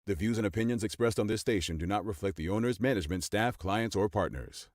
The views and opinions expressed on this station do not reflect the owners, management, staff, clients, or partners.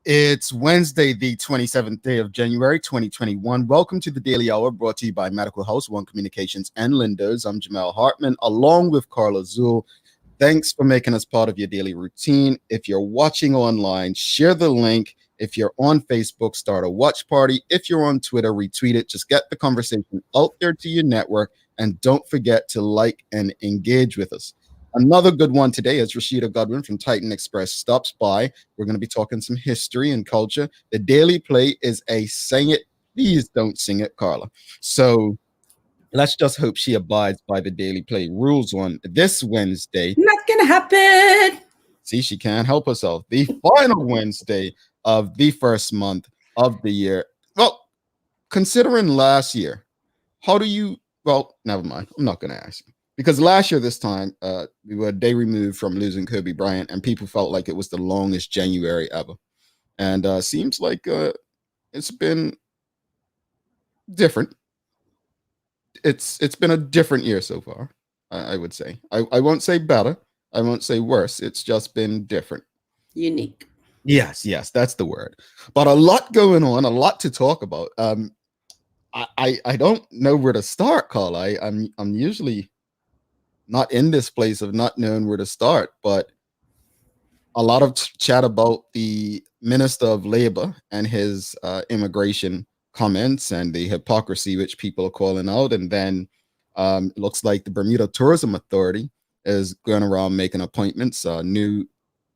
It's Wednesday, the 27th day of January, 2021. Welcome to the Daily Hour, brought to you by Medical House, One Communications, and Lindos. I'm Jamel Hartman, along with Carla Zul. Thanks for making us part of your daily routine. If you're watching online, share the link. If you're on Facebook, start a watch party. If you're on Twitter, retweet it. Just get the conversation out there to your network, and don't forget to like and engage with us. Another good one today is Rashida Godwin from Titan Express stops by. We're going to be talking some history and culture. The Daily Play is a sing it, please don't sing it, Carla. So let's just hope she abides by the Daily Play rules on this Wednesday. Not going to happen. See, she can't help herself. The final Wednesday of the first month of the year. Well, considering last year, how do you, well, never mind. I'm not going to ask you. Because last year, this time, we were a day removed from losing Kobe Bryant, and people felt like it was the longest January ever. And seems like it's been different. It's been a different year so far, I would say. I won't say better. I won't say worse. It's just been different. Unique. Yes, that's the word. But a lot going on, a lot to talk about. I don't know where to start, Carla. I'm usually not in this place of not knowing where to start, but a lot of chat about the Minister of Labor and his immigration comments and the hypocrisy which people are calling out. And then it looks like the Bermuda Tourism Authority is going around making appointments. New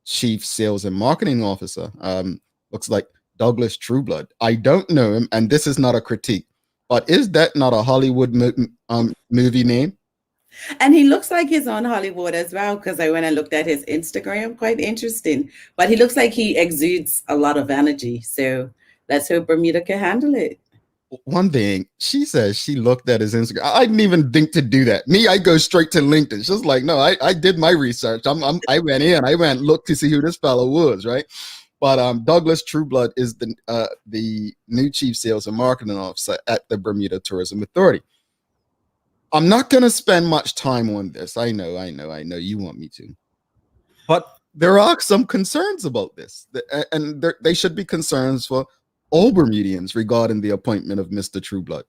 chief sales and marketing officer looks like Douglas Trueblood. I don't know him, and this is not a critique, but is that not a Hollywood movie name? And he looks like he's on Hollywood as well, because I went and looked at his Instagram. Quite interesting. But he looks like he exudes a lot of energy. So let's hope Bermuda can handle it. One thing, she says she looked at his Instagram. I didn't even think to do that. Me, I go straight to LinkedIn. She's like, no, I did my research. I went in. I went look to see who this fellow was, right? But Douglas Trueblood is the new chief sales and marketing officer at the Bermuda Tourism Authority. I'm not going to spend much time on this. I know you want me to. But there are some concerns about this. And they should be concerns for all Bermudians regarding the appointment of Mr. Trueblood.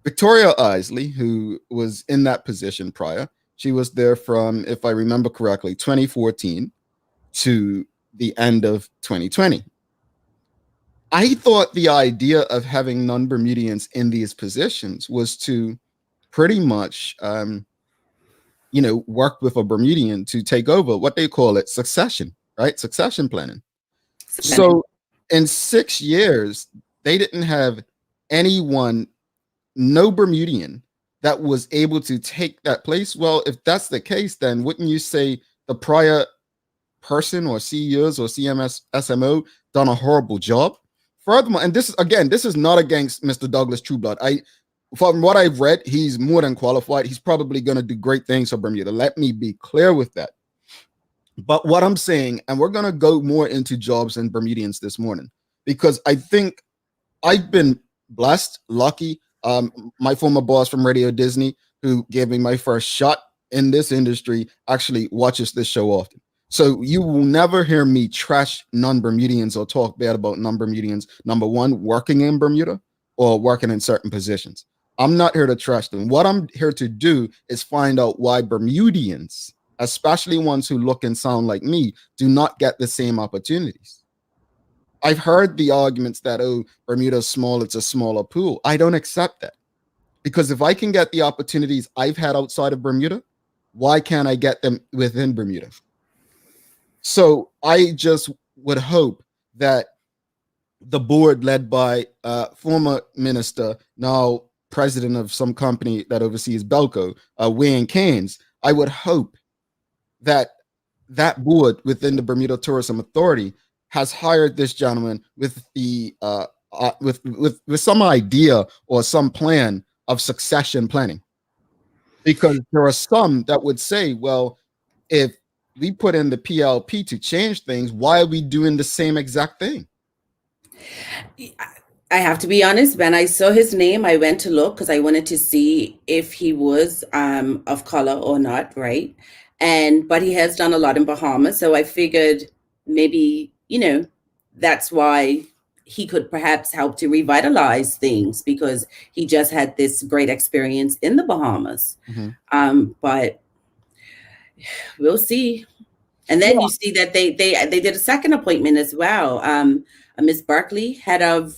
Victoria Isley, who was in that position prior, she was there from, if I remember correctly, 2014 to the end of 2020. I thought the idea of having non-Bermudians in these positions was to pretty much, work with a Bermudian to take over what they call it succession, right? Succession planning. So in 6 years, they didn't have anyone, no Bermudian, that was able to take that place. Well, if that's the case, then wouldn't you say the prior person or CEOs or CMS SMO done a horrible job? Furthermore, and this is not against Mr. Douglas Trueblood. From what I've read, he's more than qualified. He's probably going to do great things for Bermuda. Let me be clear with that. But what I'm saying, and we're going to go more into jobs and Bermudians this morning, because I think I've been blessed, lucky. My former boss from Radio Disney, who gave me my first shot in this industry, actually watches this show often. So you will never hear me trash non-Bermudians or talk bad about non-Bermudians, number one, working in Bermuda or working in certain positions. I'm not here to trash them. What I'm here to do is find out why Bermudians, especially ones who look and sound like me, do not get the same opportunities. I've heard the arguments that, oh, Bermuda's small, it's a smaller pool. I don't accept that. Because if I can get the opportunities I've had outside of Bermuda, why can't I get them within Bermuda? So I just would hope that the board led by former minister, now president of some company that oversees Belco, Wayne Keynes, I would hope that that board within the Bermuda Tourism Authority has hired this gentleman with the with some idea or some plan of succession planning. Because there are some that would say, well, if we put in the PLP to change things, why are we doing the same exact thing? I have to be honest, when I saw his name, I went to look because I wanted to see if he was of color or not, right? But he has done a lot in Bahamas, so I figured maybe, that's why he could perhaps help to revitalize things, because he just had this great experience in the Bahamas. But we'll see. And then you see that they did a second appointment as well. Miss Barkley, head of,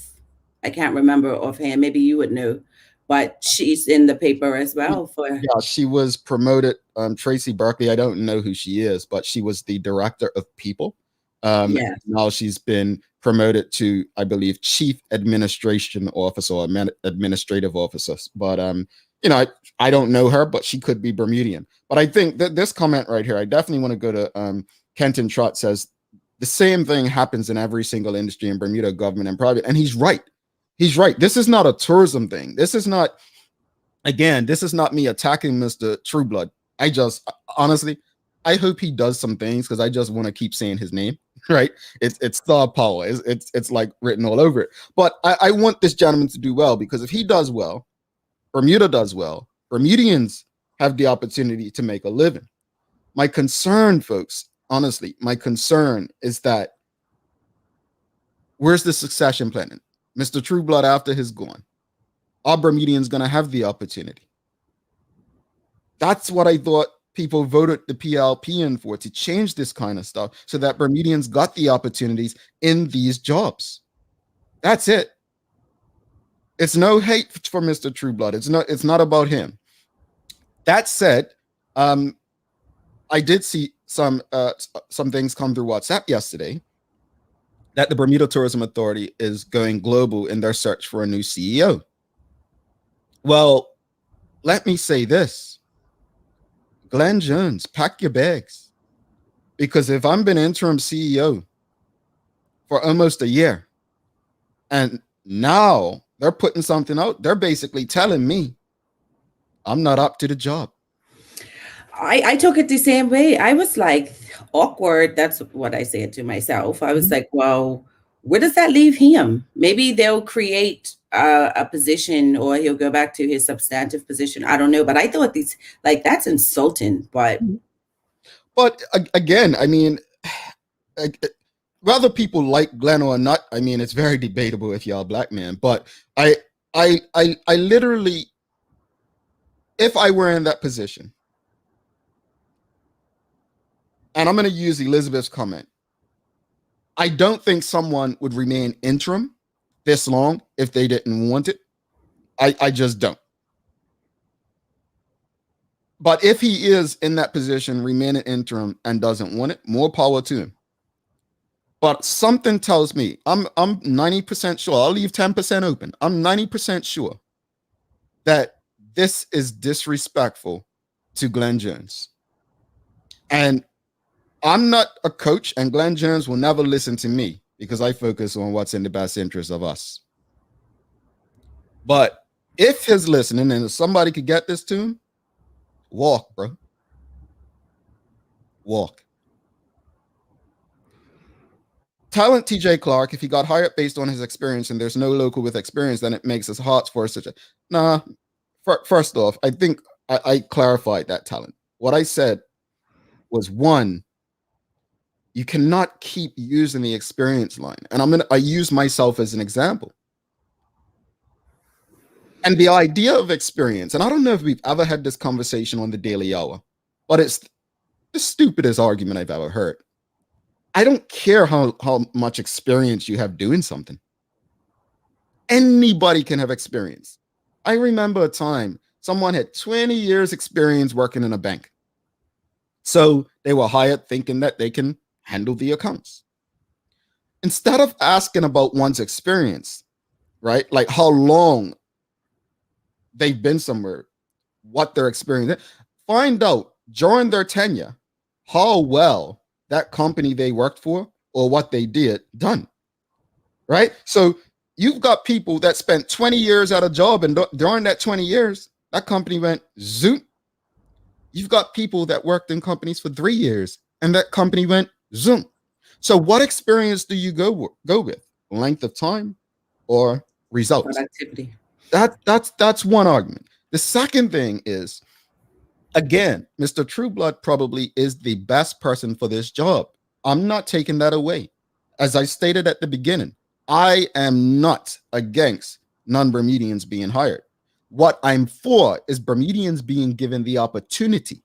I can't remember offhand, maybe you would know, but she's in the paper as well. She was promoted. Tracy Barkley, I don't know who she is, but she was the director of people. Now she's been promoted to, I believe, chief administration officer or administrative officer. But I don't know her, but she could be Bermudian. But I think that this comment right here, I definitely want to go to Kenton Trott says the same thing happens in every single industry in Bermuda, government and private. And he's right. He's right. This is not a tourism thing. This is not me attacking Mr. Trueblood. I just honestly, I hope he does some things because I just want to keep saying his name. Right? It's star power. It's like written all over it. But I want this gentleman to do well, because if he does well, Bermuda does well, Bermudians have the opportunity to make a living. My concern, folks, honestly, my concern is that where's the succession planning? Mr. Trueblood, after he's gone, are Bermudians going to have the opportunity? That's what I thought people voted the PLP in for, to change this kind of stuff so that Bermudians got the opportunities in these jobs. That's it. It's no hate for Mr. Trueblood. It's not about him. That said, I did see some things come through WhatsApp yesterday that the Bermuda Tourism Authority is going global in their search for a new CEO. Well, let me say this. Glenn Jones, pack your bags. Because if I'm been interim CEO for almost a year, and now they're putting something out, they're basically telling me I'm not up to the job. I took it the same way. I was like, awkward. That's what I said to myself. I was like, well, where does that leave him? Maybe they'll create a position, or he'll go back to his substantive position. I don't know. But I thought that's insulting. But again, I mean, whether people like Glenn or not, I mean, it's very debatable if you're a black man. But I literally, if I were in that position, and I'm going to use Elizabeth's comment, I don't think someone would remain interim this long if they didn't want it. I just don't. But if he is in that position, remaining interim, and doesn't want it, more power to him. But something tells me, I'm 90% sure, I'll leave 10% open. I'm 90% sure that this is disrespectful to Glenn Jones. And I'm not a coach, and Glenn Jones will never listen to me because I focus on what's in the best interest of us. But if he's listening and if somebody could get this to him, walk, bro. Walk. Talent TJ Clark, if he got hired based on his experience and there's no local with experience, then it makes us hard for such a... Nah, first off, I think I clarified that talent. What I said was, one, you cannot keep using the experience line. And I use myself as an example. And the idea of experience, and I don't know if we've ever had this conversation on the Daily Hour, but it's the stupidest argument I've ever heard. I don't care how much experience you have doing something. Anybody can have experience. I remember a time someone had 20 years experience working in a bank. So they were hired thinking that they can handle the accounts. Instead of asking about one's experience, right? Like how long they've been somewhere, what their experience is, find out during their tenure how well that company they worked for or what they did done, right? So you've got people that spent 20 years at a job, and during that 20 years, that company went zoom. You've got people that worked in companies for 3 years, and that company went zoom. So what experience do you go with? Length of time or results? Productivity. That's one argument. The second thing is, again, Mr. Trueblood probably is the best person for this job. I'm not taking that away. As I stated at the beginning, I am not against non-Bermudians being hired. What I'm for is Bermudians being given the opportunity.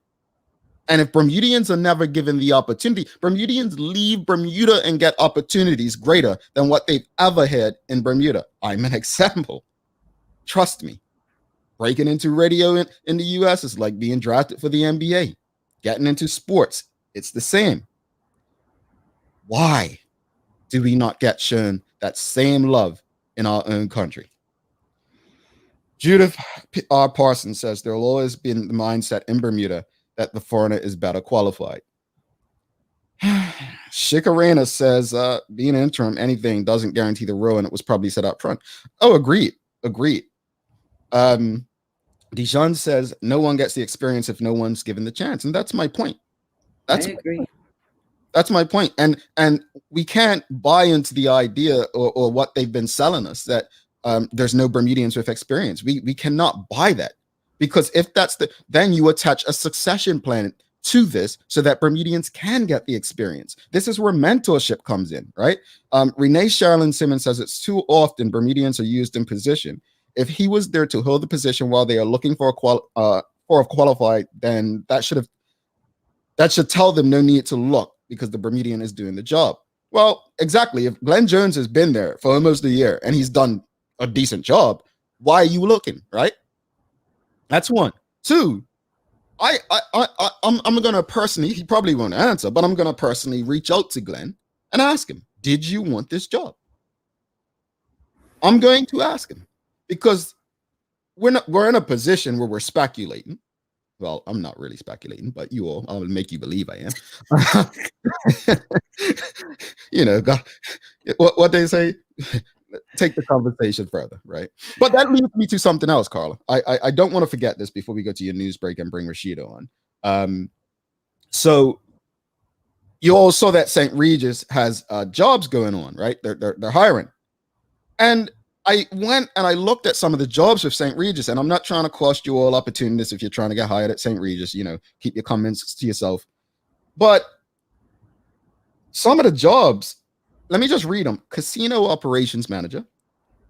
And if Bermudians are never given the opportunity, Bermudians leave Bermuda and get opportunities greater than what they've ever had in Bermuda. I'm an example. Trust me. Breaking into radio in the US is like being drafted for the NBA. Getting into sports, it's the same. Why do we not get shown that same love in our own country? Judith R. Parsons says there will always be the mindset in Bermuda that the foreigner is better qualified. Shikarena says being an interim, anything doesn't guarantee the role, and it was probably said up front. Oh, agreed. Dijon says no one gets the experience if no one's given the chance, and that's my point. I agree. That's my point. And we can't buy into the idea or what they've been selling us that there's no Bermudians with experience. We cannot buy that, because if that's then you attach a succession plan to this so that Bermudians can get the experience. This is where mentorship comes in, right? Renee Sherilyn Simmons says it's too often Bermudians are used in position. If he was there to hold the position while they are looking for a qualified, then that should tell them no need to look because the Bermudian is doing the job. Well, exactly. If Glenn Jones has been there for almost a year and he's done a decent job, why are you looking, right? That's one. Two, I'm gonna personally, he probably won't answer, but I'm gonna personally reach out to Glenn and ask him, did you want this job? I'm going to ask him, because we're in a position where we're speculating. Well, I'm not really speculating, but I'll make you believe I am. You know, God, what they say, take the conversation further, right? But that leads me to something else, Carla. I don't want to forget this before we go to your news break and bring Rashida on. So you all saw that St. Regis has jobs going on, right? They're hiring. And I went and I looked at some of the jobs with St. Regis, and I'm not trying to cost you all opportunities if you're trying to get hired at St. Regis, you know, keep your comments to yourself. But some of the jobs, let me just read them. Casino operations manager,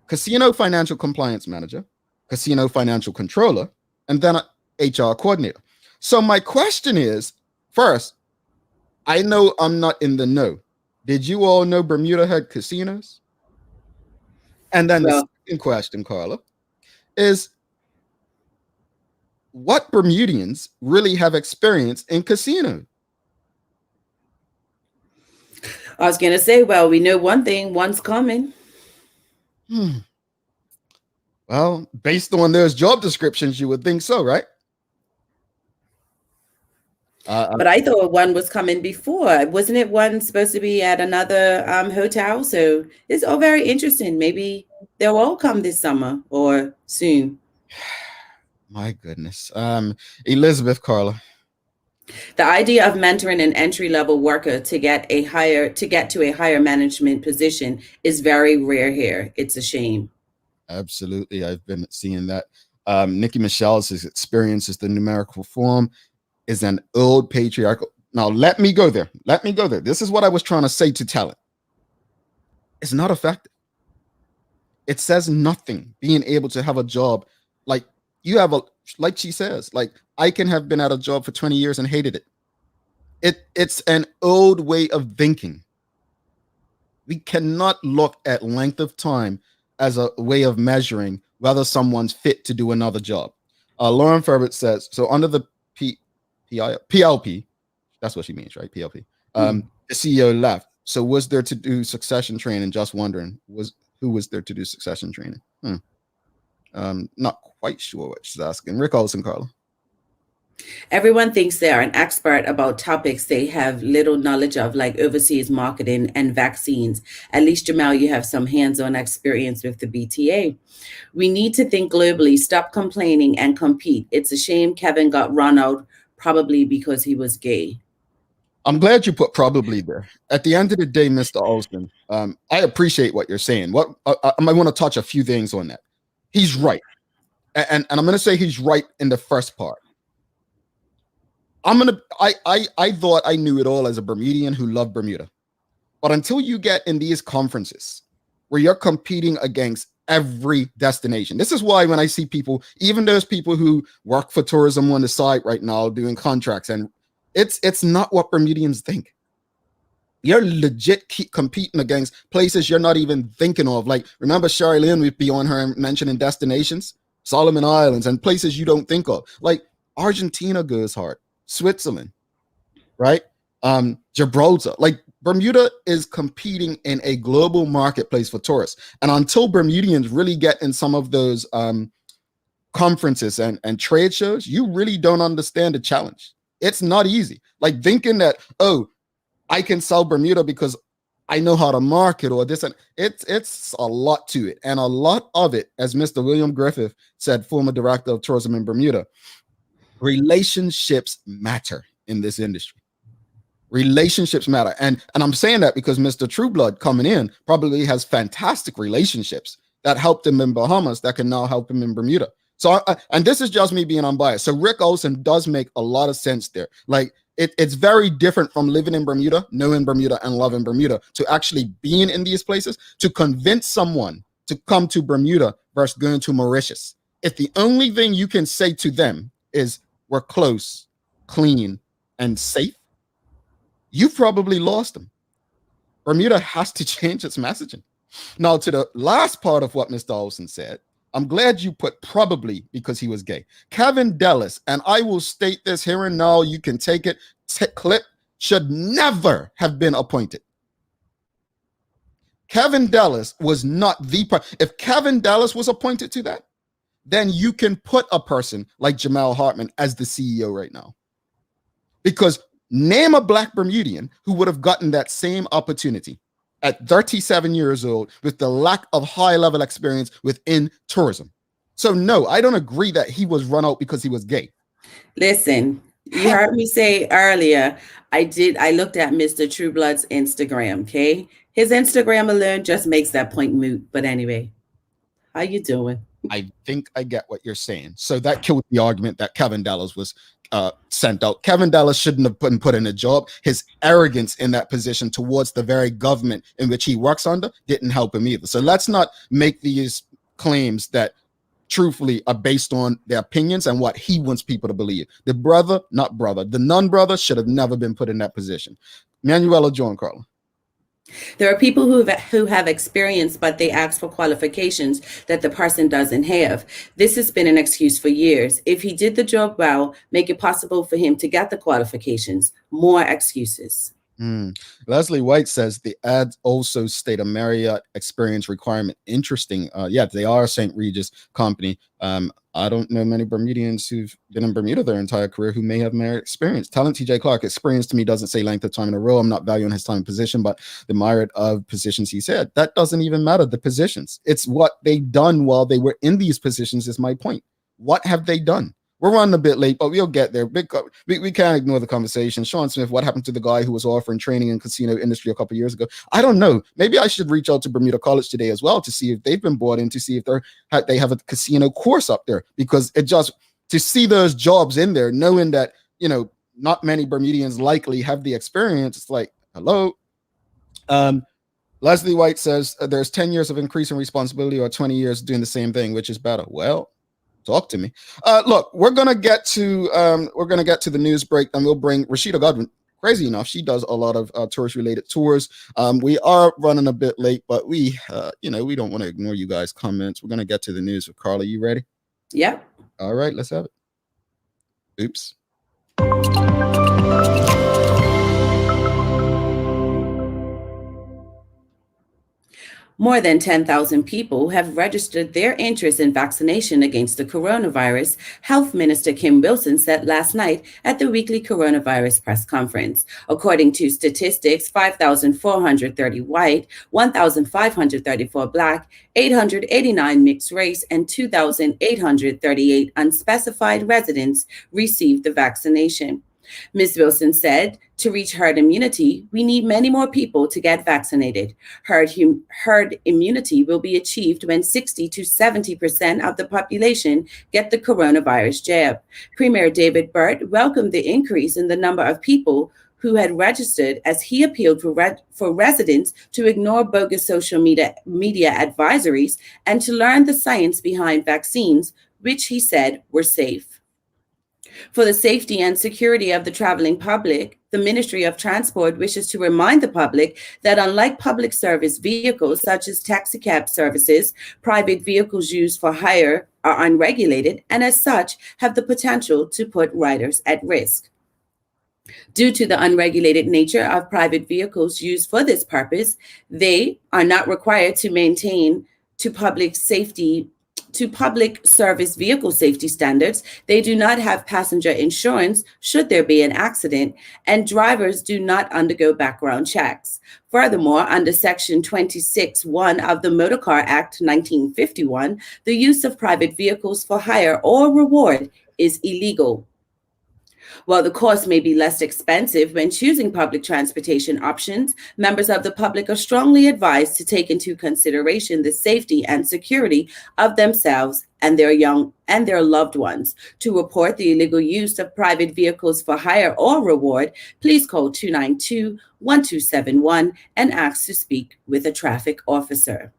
casino financial compliance manager, casino financial controller, and then an HR coordinator. So my question is, first, I know I'm not in the know. Did you all know Bermuda had casinos? And then the second question, Carla, is what Bermudians really have experience in casino? I was going to say, well, we know one thing, one's coming. Well, based on those job descriptions, you would think so, right? But I thought one was coming before. Wasn't it one supposed to be at another hotel? So it's all very interesting. Maybe they'll all come this summer or soon. My goodness. Elizabeth, Carla. The idea of mentoring an entry-level worker to get to a higher management position is very rare here. It's a shame. Absolutely. I've been seeing that. Nikki Michelle's experience is the numerical form is an old patriarchal. Now, let me go there. This is what I was trying to say to talent. It's not effective. It says nothing. Being able to have a job, like you have like she says, like I can have been at a job for 20 years and hated it. It's an old way of thinking. We cannot look at length of time as a way of measuring whether someone's fit to do another job. Lauren Ferbert says, so under the PLP, that's what she means, right? PLP. The CEO left. So was there to do succession training? Just wondering, who was there to do succession training? Not quite sure what she's asking. Rick Olson, Carla. Everyone thinks they are an expert about topics they have little knowledge of, like overseas marketing and vaccines. At least, Jamal, you have some hands-on experience with the BTA. We need to think globally, stop complaining, and compete. It's a shame Kevin got run out, probably because he was gay. I'm glad you put probably there. At the end of the day, Mr. Olson, I appreciate what you're saying. What I might want to touch a few things on that. He's right. And I'm going to say he's right in the first part. I thought I knew it all as a Bermudian who loved Bermuda. But until you get in these conferences where you're competing against every destination, this is why when I see people, even those people who work for tourism on the side right now doing contracts, and it's not what Bermudians think. You're legit competing against places you're not even thinking of. Like, remember Sherry Lynn would be on her mentioning destinations, Solomon Islands, and places you don't think of. Like Argentina goes hard. Switzerland, right? Gibraltar. Like Bermuda is competing in a global marketplace for tourists. And until Bermudians really get in some of those conferences and trade shows, you really don't understand the challenge. It's not easy. Like thinking that, oh, I can sell Bermuda because I know how to market or this, and it's a lot to it. And a lot of it, as Mr. William Griffith said, former director of tourism in Bermuda, relationships matter in this industry. Relationships matter. And I'm saying that because Mr. Trueblood coming in probably has fantastic relationships that helped him in Bahamas that can now help him in Bermuda. So, and this is just me being unbiased. So Rick Olson does make a lot of sense there. Like it's very different from living in Bermuda, knowing Bermuda and loving Bermuda, to actually being in these places, to convince someone to come to Bermuda versus going to Mauritius. If the only thing you can say to them is we're close, clean, and safe, you probably lost them. Bermuda has to change its messaging. Now, to the last part of what Mr. Olson said, I'm glad you put probably because he was gay. Kevin Dallas, and I will state this here and now, you can take it, clip, should never have been appointed. Kevin Dallas was not the part. If Kevin Dallas was appointed to that, then you can put a person like Jamal Hartman as the CEO right now. Because name a Black Bermudian who would have gotten that same opportunity at 37 years old with the lack of high-level experience within tourism. So no, I don't agree that he was run out because he was gay. Listen, you heard me say earlier, I looked at Mr. Trueblood's Instagram, okay? His Instagram alone just makes that point moot. But anyway, how you doing? I think I get what you're saying. So that killed the argument that Kevin Dallas was sent out. Kevin Dallas shouldn't have been put in a job. His arrogance in that position towards the very government in which he works under didn't help him either. So let's not make these claims that truthfully are based on their opinions and what he wants people to believe. The non-brother should have never been put in that position. Manuela John Carla. There are people who have experience, but they ask for qualifications that the person doesn't have. This has been an excuse for years. If he did the job well, make it possible for him to get the qualifications. More excuses. Leslie White says the ads also state a Marriott experience requirement. Interesting. Yeah, they are a St. Regis company. I don't know many Bermudians who've been in Bermuda their entire career who may have Marriott experience. Talent TJ Clark, experience to me doesn't say length of time in a row. I'm not valuing his time in position, but the myriad of positions he said, that doesn't even matter. The positions, it's what they've done while they were in these positions is my point. What have they done? We're running a bit late, but we'll get there. We can't ignore the conversation. Sean Smith, what happened to the guy who was offering training in casino industry a couple of years ago? I don't know. Maybe I should reach out to Bermuda College today as well to see if they've been brought in, to see if they have a casino course up there, because it just, to see those jobs in there, knowing that, you know, not many Bermudians likely have the experience. It's like, hello. Leslie White says there's 10 years of increasing responsibility or 20 years doing the same thing, which is better. Well, talk to me. Look, we're gonna get to the news break, and we'll bring Rashida Godwin crazy enough, she does a lot of tourist related tours. We are running a bit late, but we don't want to ignore you guys' comments. We're going to get to the news with Carla. You ready? Yep. All right, let's have it. Oops. More than 10,000 people have registered their interest in vaccination against the coronavirus, Health Minister Kim Wilson said last night at the weekly coronavirus press conference. According to statistics, 5,430 white, 1,534 black, 889 mixed race, and 2,838 unspecified residents received the vaccination. Ms. Wilson said, to reach herd immunity, we need many more people to get vaccinated. Herd immunity will be achieved when 60 to 70% of the population get the coronavirus jab. Premier David Burt welcomed the increase in the number of people who had registered as he appealed for residents to ignore bogus social media advisories and to learn the science behind vaccines, which he said were safe. For the safety and security of the traveling public, the Ministry of Transport wishes to remind the public that unlike public service vehicles such as taxicab services, private vehicles used for hire are unregulated and as such have the potential to put riders at risk. Due to the unregulated nature of private vehicles used for this purpose, they are not required to maintain to public service vehicle safety standards. They do not have passenger insurance should there be an accident, and drivers do not undergo background checks. Furthermore, under Section 26(1) of the Motor Car Act 1951, the use of private vehicles for hire or reward is illegal. While the cost may be less expensive when choosing public transportation options, members of the public are strongly advised to take into consideration the safety and security of themselves and their loved ones. To report the illegal use of private vehicles for hire or reward, please call 292-1271 and ask to speak with a traffic officer.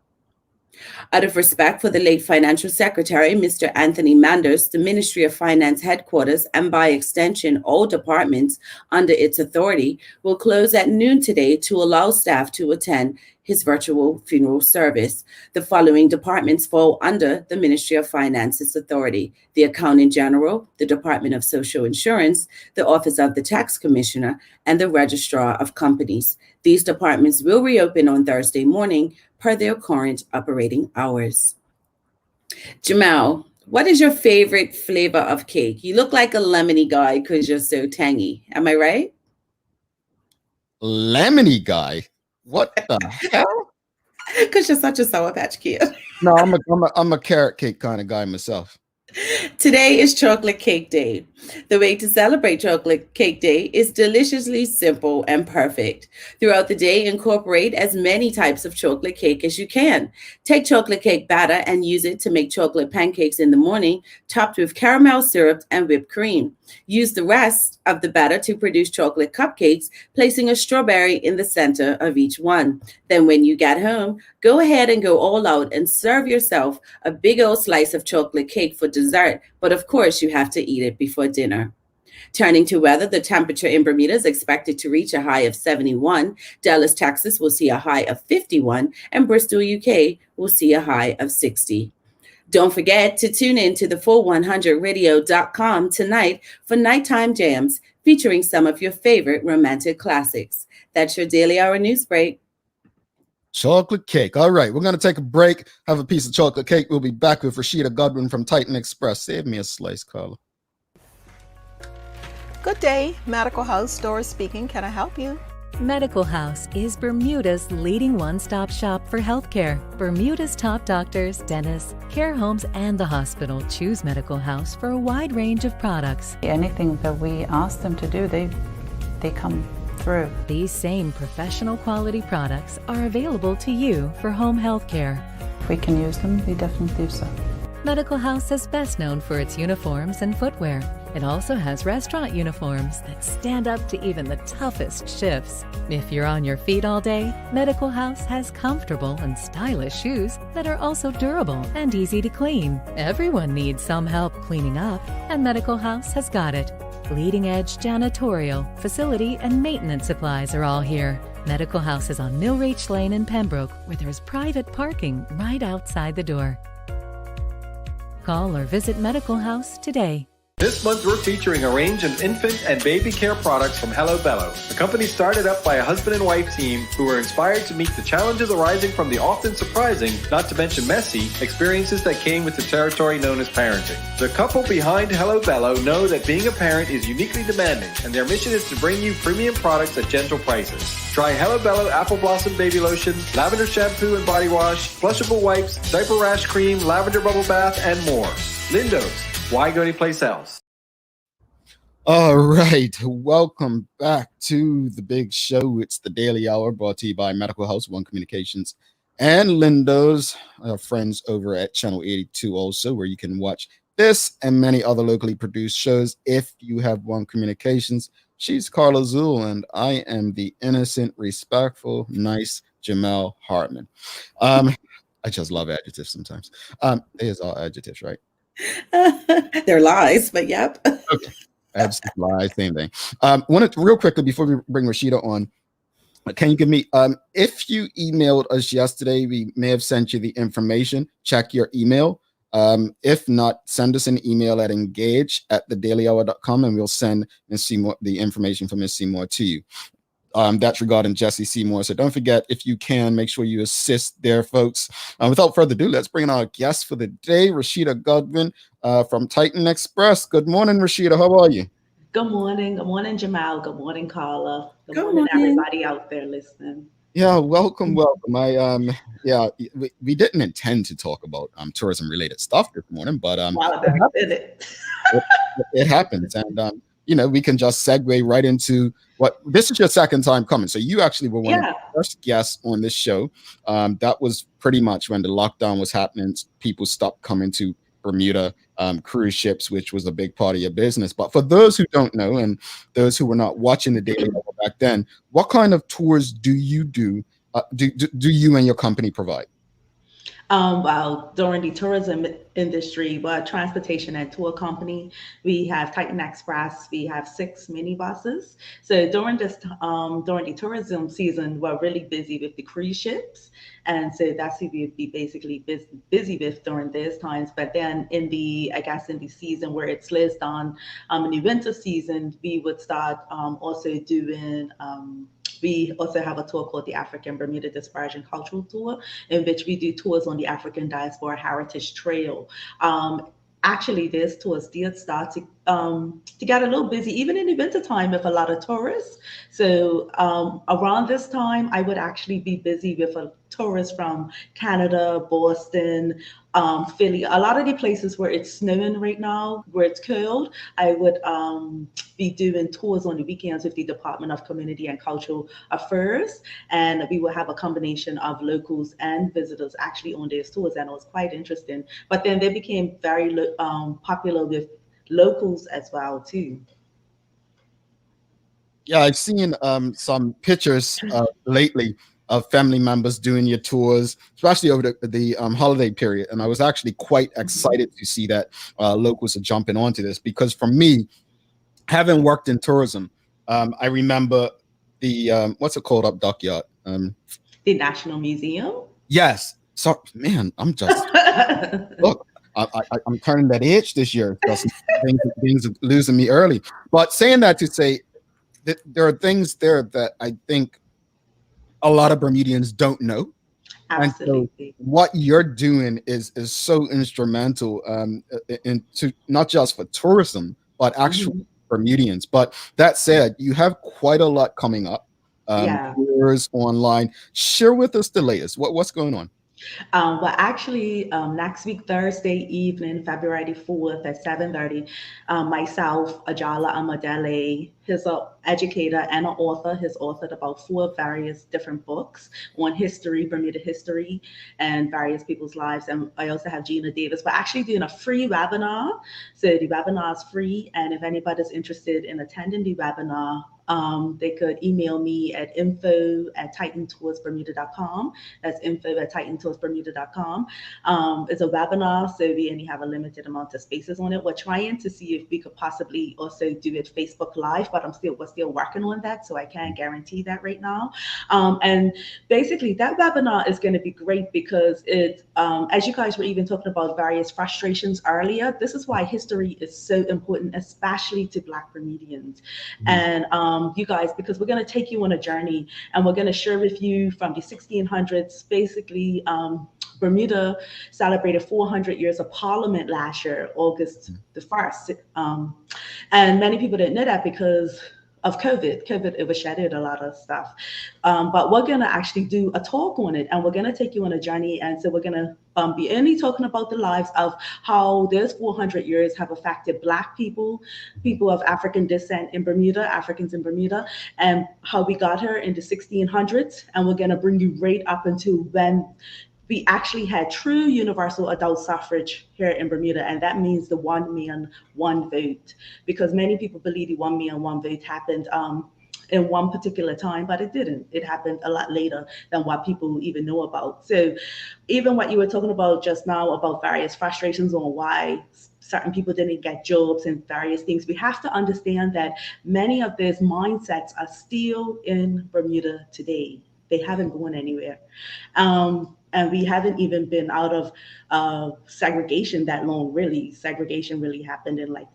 Out of respect for the late Financial Secretary, Mr. Anthony Manders, the Ministry of Finance headquarters, and by extension, all departments under its authority, will close at noon today to allow staff to attend his virtual funeral service. The following departments fall under the Ministry of Finance's authority: the Accountant General, the Department of Social Insurance, the Office of the Tax Commissioner, and the Registrar of Companies. These departments will reopen on Thursday morning per their current operating hours. Jamal, what is your favorite flavor of cake? You look like a lemony guy because you're so tangy. Am I right? Lemony guy? What the hell? Because you're such a Sour Patch Kid. No, I'm a carrot cake kind of guy myself. Today is Chocolate Cake Day. The way to celebrate Chocolate Cake Day is deliciously simple and perfect. Throughout the day, incorporate as many types of chocolate cake as you can. Take chocolate cake batter and use it to make chocolate pancakes in the morning, topped with caramel syrup and whipped cream. Use the rest of the batter to produce chocolate cupcakes, placing a strawberry in the center of each one. Then when you get home, go ahead and go all out and serve yourself a big old slice of chocolate cake for dessert, but of course you have to eat it before dinner. Turning to weather, the temperature in Bermuda is expected to reach a high of 71. Dallas, Texas will see a high of 51, and Bristol, UK will see a high of 60. Don't forget to tune in to the full100radio.com tonight for Nighttime Jams, featuring some of your favorite romantic classics. That's your Daily Hour News Break. Chocolate cake. All right, we're going to take a break, have a piece of chocolate cake. We'll be back with Rashida Godwin from Titan Express. Save me a slice, Carla. Good day, Medical House Doris speaking. Can I help you? Medical House is Bermuda's leading one-stop shop for healthcare. Bermuda's top doctors, dentists, care homes, and the hospital choose Medical House for a wide range of products. Anything that we ask them to do, they come through. These same professional quality products are available to you for home health care. If we can use them, we definitely do so. Medical House is best known for its uniforms and footwear. It also has restaurant uniforms that stand up to even the toughest shifts. If you're on your feet all day, Medical House has comfortable and stylish shoes that are also durable and easy to clean. Everyone needs some help cleaning up, and Medical House has got it. Leading-edge janitorial, facility, and maintenance supplies are all here. Medical House is on Millreach Lane in Pembroke, where there's private parking right outside the door. Call or visit Medical House today. This month, we're featuring a range of infant and baby care products from Hello Bello, a company started up by a husband and wife team who were inspired to meet the challenges arising from the often surprising, not to mention messy, experiences that came with the territory known as parenting. The couple behind Hello Bello know that being a parent is uniquely demanding, and their mission is to bring you premium products at gentle prices. Try Hello Bello Apple Blossom Baby Lotion, Lavender Shampoo and Body Wash, Flushable Wipes, Diaper Rash Cream, Lavender Bubble Bath, and more. Lindo's. Why go anyplace else? All right, welcome back to the big show. It's the Daily Hour, brought to you by Medical House, One Communications, and Lindo's, our friends over at Channel 82 also, where you can watch this and many other locally produced shows if you have One Communications. She's Carla Zool, and I am the innocent, respectful, nice Jamel Hartman. I just love adjectives sometimes. There's all adjectives, right? They're lies, but yep. Okay. Absolute lie, same thing. Wanted to, real quickly before we bring Rashida on, can you give me if you emailed us yesterday, we may have sent you the information. Check your email. If not, send us an email at engage@thedailyhour.com and we'll send Ms. Seymour the information from Ms. Seymour to you. That's regarding Jesse Seymour. So don't forget, if you can, make sure you assist there, folks. Without further ado, let's bring in our guest for the day, Rashida Godwin from Titan Express. Good morning, Rashida. How are you? Good morning. Good morning, Jamal. Good morning, Carla. Good morning, everybody out there listening. Yeah, welcome. We didn't intend to talk about tourism related stuff this morning, but it happens, and we can just segue right into what this is your second time coming. So you actually were one of the first guests on this show. That was pretty much when the lockdown was happening. People stopped coming to Bermuda, cruise ships, which was a big part of your business. But for those who don't know, and those who were not watching the Daily Hour back then, what kind of tours do you do? Do you and your company provide? Well, during the tourism industry, but transportation and tour company, we have Titan Express. We have 6 minibuses. So during the tourism season, we're really busy with the cruise ships, and so that's who we'd be basically busy with during those times. But then in the season where it slows down, in the winter season, we would start also doing. We also have a tour called the African Bermudian Dispersion Cultural Tour, in which we do tours on the African Diaspora Heritage Trail. Actually, these tours did start to get a little busy, even in the wintertime, with a lot of tourists. So around this time, I would actually be busy with tourists from Canada, Boston, Philly, a lot of the places where it's snowing right now, where it's cold. I would be doing tours on the weekends with the Department of Community and Cultural Affairs, and we will have a combination of locals and visitors actually on these tours, and it was quite interesting. But then they became very popular with locals as well too. Yeah, I've seen some pictures lately of family members doing your tours, especially over the holiday period. And I was actually quite excited to see that locals are jumping onto this, because for me, having worked in tourism, I remember the, what's it called up Dockyard? The National Museum? Yes. So, man, I'm just, look, I'm turning that age this year. Things are losing me early. But saying that to say that there are things there that I think a lot of Bermudians don't know. Absolutely. And so what you're doing is so instrumental into not just for tourism, but actual Bermudians. But that said, you have quite a lot coming up. Tours online. Share with us the latest. What's going on? Well, actually, next week, Thursday evening, February 4th at 7:30, myself, Ajala Amadele, He's an educator and an author. He's authored about 4 various different books on history, Bermuda history, and various people's lives. And I also have Gina Davis. We're actually doing a free webinar. So the webinar is free. And if anybody's interested in attending the webinar, they could email me at info@titantoursbermuda.com. That's info@titantoursbermuda.com. It's a webinar, so we only have a limited amount of spaces on it. We're trying to see if we could possibly also do it Facebook Live, but we're still working on that, so I can't guarantee that right now. And basically, that webinar is going to be great because it, as you guys were even talking about various frustrations earlier, this is why history is so important, especially to Black Bermudians. And you guys, because we're going to take you on a journey, and we're going to share with you from the 1600s. Basically, Bermuda celebrated 400 years of Parliament last year, August the 1st. And many people didn't know that because of COVID. COVID overshadowed a lot of stuff. But we're going to actually do a talk on it, and we're going to take you on a journey. And so we're going to be only talking about the lives of how those 400 years have affected Black people, people of African descent in Bermuda, Africans in Bermuda, and how we got here in the 1600s. And we're going to bring you right up until when we actually had true universal adult suffrage here in Bermuda, and that means the 1 man, 1 vote, because many people believe the 1 man, 1 vote happened in one particular time, but it didn't. It happened a lot later than what people even know about. So even what you were talking about just now about various frustrations on why certain people didn't get jobs and various things, we have to understand that many of those mindsets are still in Bermuda today. They haven't gone anywhere. And we haven't even been out of segregation that long, really. Segregation really happened in like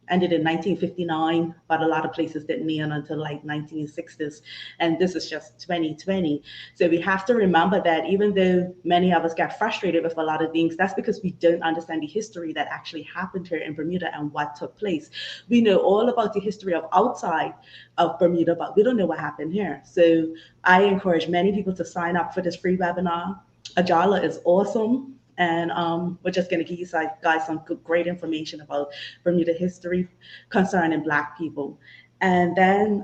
ended in 1959, but a lot of places didn't end until like 1960s. And this is just 2020. So we have to remember that even though many of us get frustrated with a lot of things, that's because we don't understand the history that actually happened here in Bermuda and what took place. We know all about the history of outside of Bermuda, but we don't know what happened here. So I encourage many people to sign up for this free webinar. Ajala is awesome. And we're just going to give you guys some great information about Bermuda history concerning Black people. And then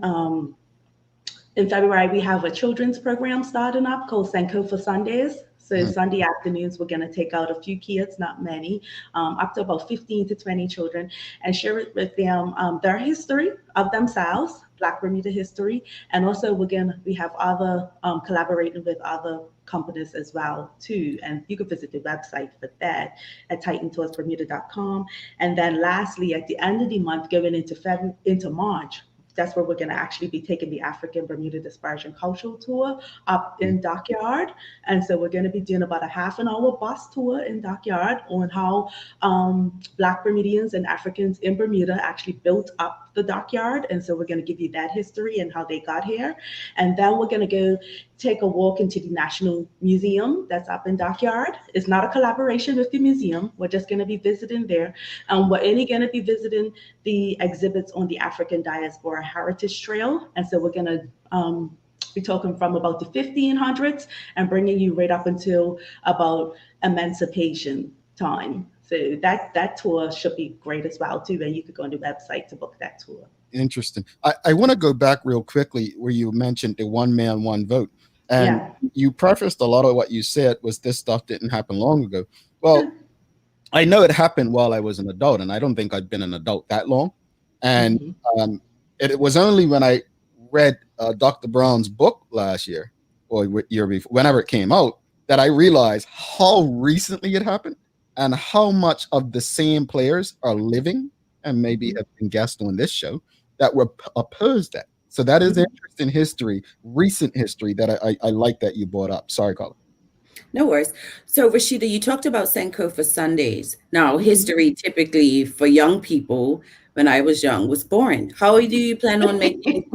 in February, we have a children's program starting up called Sankofa Sundays. So Sunday afternoons, we're going to take out a few kids, not many, up to about 15 to 20 children, and share it with them their history of themselves, Black Bermuda history. And also we have other collaborating with other companies as well too, and you can visit the website for that at titantoursbermuda.com. And then lastly, at the end of the month, going into March, that's where we're going to actually be taking the African Bermuda Dispersion Cultural Tour up in Dockyard. And so we're going to be doing about a half-an-hour bus tour in Dockyard on how Black Bermudians and Africans in Bermuda actually built up the Dockyard. And so we're going to give you that history and how they got here. And then we're going to go take a walk into the National Museum that's up in Dockyard. It's not a collaboration with the museum. We're just going to be visiting there. And we're only going to be visiting the exhibits on the African Diaspora Heritage Trail. And so we're going to be talking from about the 1500s and bringing you right up until about emancipation time. So that tour should be great as well too, and you could go on the website to book that tour. Interesting. I want to go back real quickly where you mentioned the 1 man, 1 vote. And you prefaced a lot of what you said was this stuff didn't happen long ago. Well, I know it happened while I was an adult, and I don't think I'd been an adult that long. And it was only when I read Dr. Brown's book last year or year before, whenever it came out, that I realized how recently it happened and how much of the same players are living and maybe have been guests on this show that were opposed that. So that is interesting history, recent history that I like that you brought up. Sorry, Carla. No worries. So Rashida, you talked about Sankofa Sundays. Now, history typically for young people, when I was young, was boring. How do you plan on making?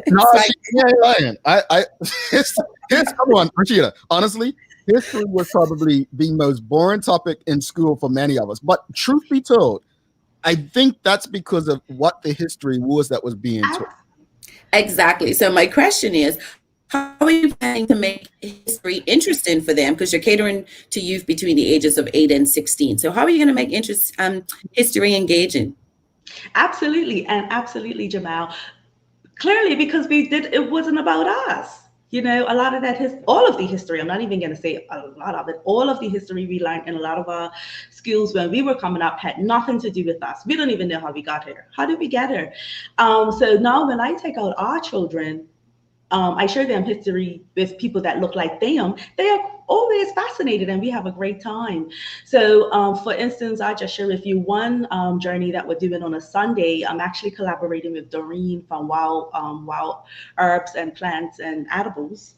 No, she ain't lying. Come on, Rashida. Honestly, history was probably the most boring topic in school for many of us. But truth be told, I think that's because of what the history was that was being taught. Exactly. So my question is, how are you planning to make history interesting for them? Because you're catering to youth between the ages of 8 and 16. So how are you going to make history engaging? Absolutely, and absolutely, Jamal. Clearly, because it wasn't about us. You know, a lot of that all of the history, I'm not even going to say a lot of it, all of the history we learned in a lot of our schools when we were coming up had nothing to do with us. We don't even know how we got here. How did we get here? So now when I take out our children, I share them history with people that look like them. They are always fascinated and we have a great time. So for instance, I just share with you one journey that we're doing on a Sunday. I'm actually collaborating with Doreen from Wild Herbs and Plants and Edibles.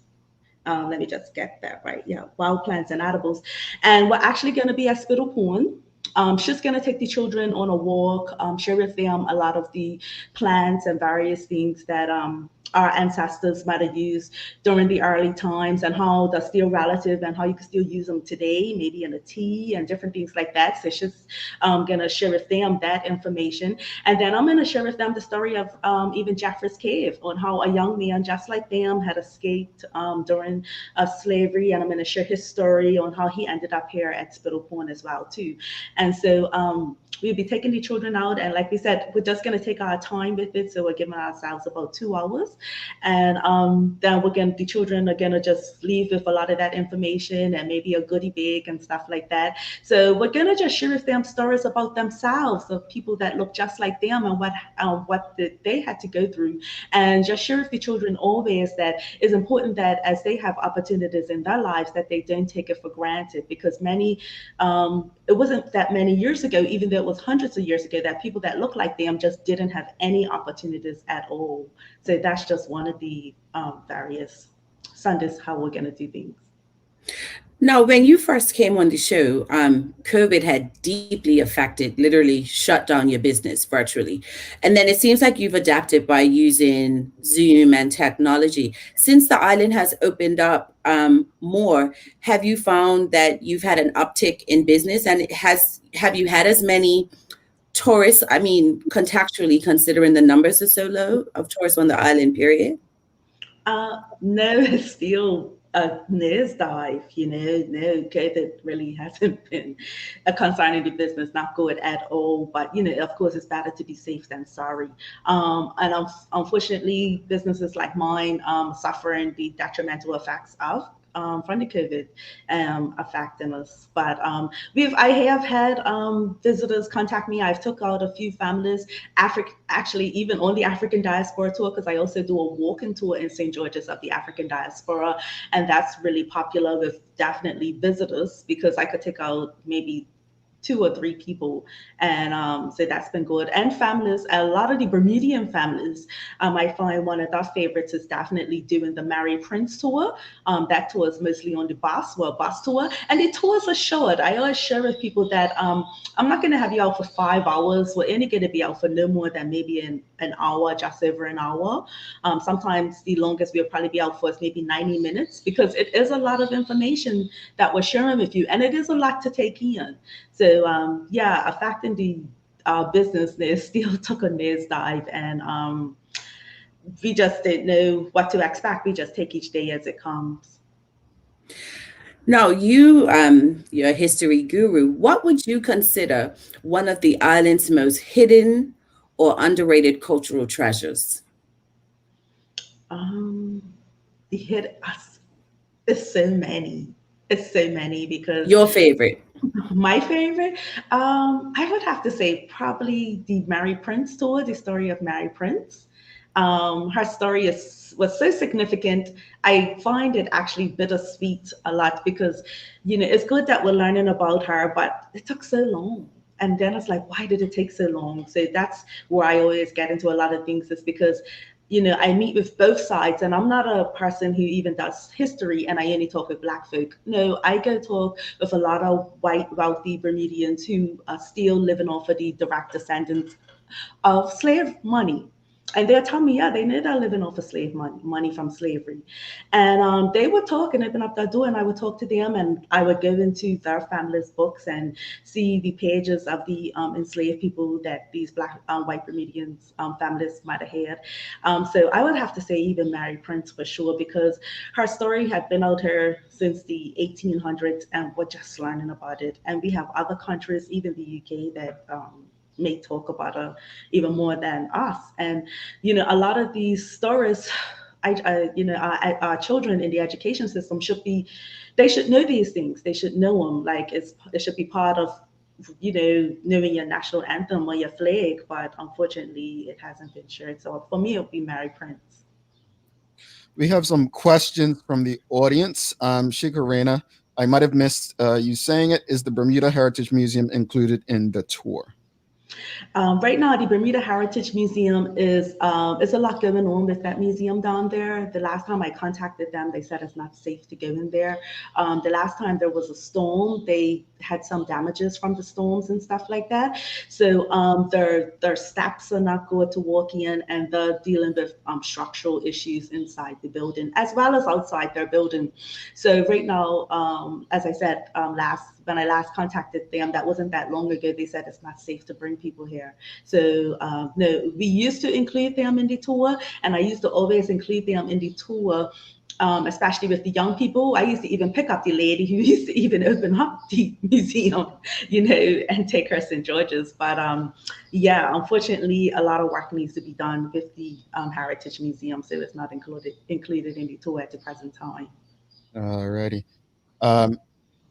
Let me just get that right. Yeah, Wild Plants and Edibles. And we're actually going to be at Spittle Pond. She's going to take the children on a walk, share with them a lot of the plants and various things that our ancestors might have used during the early times and how they're still relative and how you can still use them today, maybe in a tea and different things like that. So she's going to share with them that information. And then I'm going to share with them the story of even Jeffrey's Cave on how a young man just like them had escaped during slavery. And I'm going to share his story on how he ended up here at Spittle Pond as well, too. And so we'll be taking the children out. And like we said, we're just going to take our time with it. So we're giving ourselves about 2 hours. And then the children are going to just leave with a lot of that information and maybe a goodie bag and stuff like that. So we're going to just share with them stories about themselves, of people that look just like them and what they had to go through. And just share with the children always that it's important that as they have opportunities in their lives, that they don't take it for granted, because it wasn't that many years ago, even though it was hundreds of years ago, that people that look like them just didn't have any opportunities at all. So that's just one of the various Sundays how we're going to do things. Now, when you first came on the show, COVID had deeply affected, literally shut down your business virtually. And then it seems like you've adapted by using Zoom and technology. Since the island has opened up more, have you found that you've had an uptick in business? And have you had as many tourists, I mean, contextually, considering the numbers are so low of tourists on the island, period? No, it's still a nosedive, no, COVID really hasn't been a concern in the business, not good at all. But, of course, it's better to be safe than sorry. And unfortunately, businesses like mine suffering the detrimental effects of from the COVID affecting us. But I have had visitors contact me. I've took out a few families, actually even on the African diaspora tour, because I also do a walking tour in St. George's of the African diaspora. And that's really popular with definitely visitors, because I could take out maybe 2 or 3 people. And so that's been good. And families, a lot of the Bermudian families, I find one of their favorites is definitely doing the Mary Prince tour. That tour is mostly on the bus tour. And the tours are short. I always share with people that I'm not going to have you out for 5 hours. We're only going to be out for no more than maybe an hour, just over an hour. Sometimes the longest we'll probably be out for is maybe 90 minutes, because it is a lot of information that we're sharing with you. And it is a lot to take in. So affecting the business, they still took a nosedive, and we just didn't know what to expect. We just take each day as it comes. Now, you're a history guru. What would you consider one of the island's most hidden or underrated cultural treasures? It's so many. It's so many, because your favorite. My favorite, I would have to say probably the Mary Prince tour, the story of Mary Prince. Her story was so significant. I find it actually bittersweet a lot, because, it's good that we're learning about her, but it took so long. And then it's like, why did it take so long? So that's where I always get into a lot of things, is because I meet with both sides, and I'm not a person who even does history and I only talk with Black folk. No, I go talk with a lot of white, wealthy Bermudians who are still living off of the direct descendants of slave money. And they'll tell me, they know they're living off of slave money from slavery. And they would talk and open up their door, and I would talk to them, and I would go into their family's books and see the pages of the enslaved people that these Black white Bermudians families might have had. So I would have to say even Mary Prince for sure, because her story had been out here since the 1800s, and we're just learning about it. And we have other countries, even the UK, that may talk about her even more than us. And a lot of these stories, our children in the education system they should know these things. They should know them. Like it should be part of knowing your national anthem or your flag. But unfortunately, it hasn't been shared. So for me, it'll be Mary Prince. We have some questions from the audience. Shikarena, I might have missed you saying it. Is the Bermuda Heritage Museum included in the tour? Right now, the Bermuda Heritage Museum is a lot going on with that museum down there. The last time I contacted them, they said it's not safe to go in there. The last time there was a storm, they had some damages from the storms and stuff like that. So their steps are not good to walk in, and they're dealing with structural issues inside the building as well as outside their building. So right now, as I said, when I last contacted them, that wasn't that long ago, they said it's not safe to bring people here. So no, we used to include them in the tour, and I used to always include them in the tour, especially with the young people. I used to even pick up the lady who used to even open up the museum, and take her to St. George's. But yeah, unfortunately, a lot of work needs to be done with the Heritage Museum, so it's not included in the tour at the present time. All righty.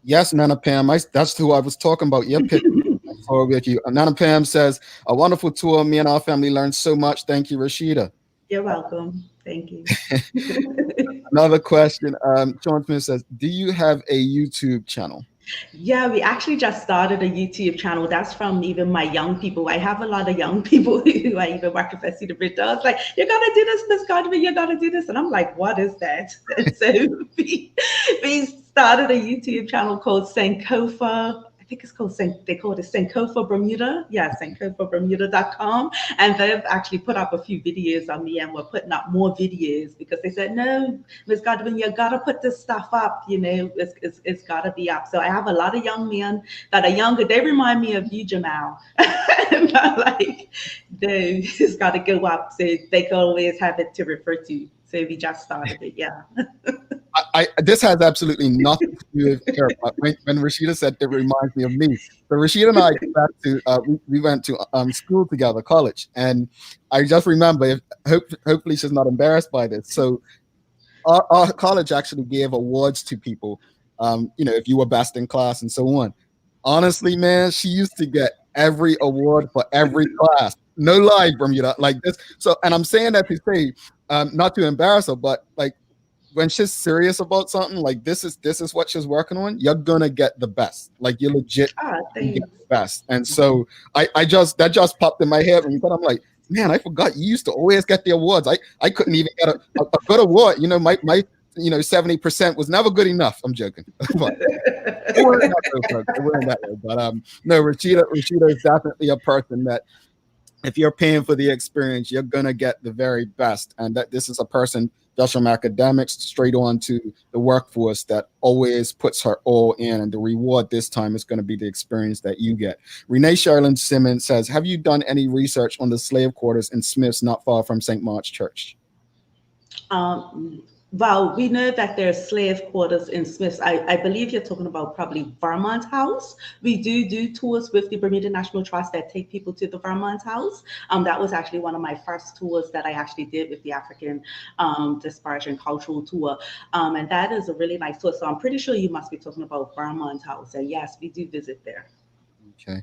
Yes, Nana Pam, that's who I was talking about. Your picture with you. Nana Pam says, a wonderful tour. Me and our family learned so much. Thank you, Rashida. You're welcome. Thank you. Another question. Sean Smith says, do you have a YouTube channel? Yeah, we actually just started a YouTube channel. That's from even my young people. I have a lot of young people who I even work with at Cedar Bridge. I was like, you gotta do this, Miss Godwin, you gotta do this. And I'm like, what is that? And so we started a YouTube channel called Sankofa. I think it's called, they call it Sankofa Bermuda. Yeah, SankofaBermuda.com. And they've actually put up a few videos on me, and we're putting up more videos because they said, no, Ms. Godwin, you gotta put this stuff up, it's gotta be up. So I have a lot of young men that are younger. They remind me of you, Jamal. Like, it's gotta go up so they can always have it to refer to. So we just started it, yeah. This has absolutely nothing to do with her. When Rashida said it reminds me of me. So Rashida and I we went to school together, college, and I just remember. Hopefully she's not embarrassed by this. So our college actually gave awards to people. If you were best in class and so on. Honestly, man, she used to get every award for every class. No lie, Bermuda, like this. So, and I'm saying that to say, not to embarrass her, but like, when she's serious about something, like this is what she's working on, you're gonna get the best. Like you're legit you get the best. And so that just popped in my head when you said, I'm like, man, I forgot you used to always get the awards. I couldn't even get a good award. My 70% was never good enough. I'm joking. But it wasn't that way. But no, Rashida is definitely a person that if you're paying for the experience, you're gonna get the very best. And that this is a person just from academics straight on to the workforce that always puts her all in, and the reward this time is going to be the experience that you get. Renee Sherlin Simmons says, have you done any research on the slave quarters in Smiths not far from St. Mark's Church? Well, we know that there's slave quarters in Smiths. I believe you're talking about probably Vermont House. We do tours with the Bermuda National Trust that take people to the Vermont House. That was actually one of my first tours that I actually did with the African Dispersion Cultural Tour. And that is a really nice tour. So I'm pretty sure you must be talking about Vermont House. And yes, we do visit there. Okay.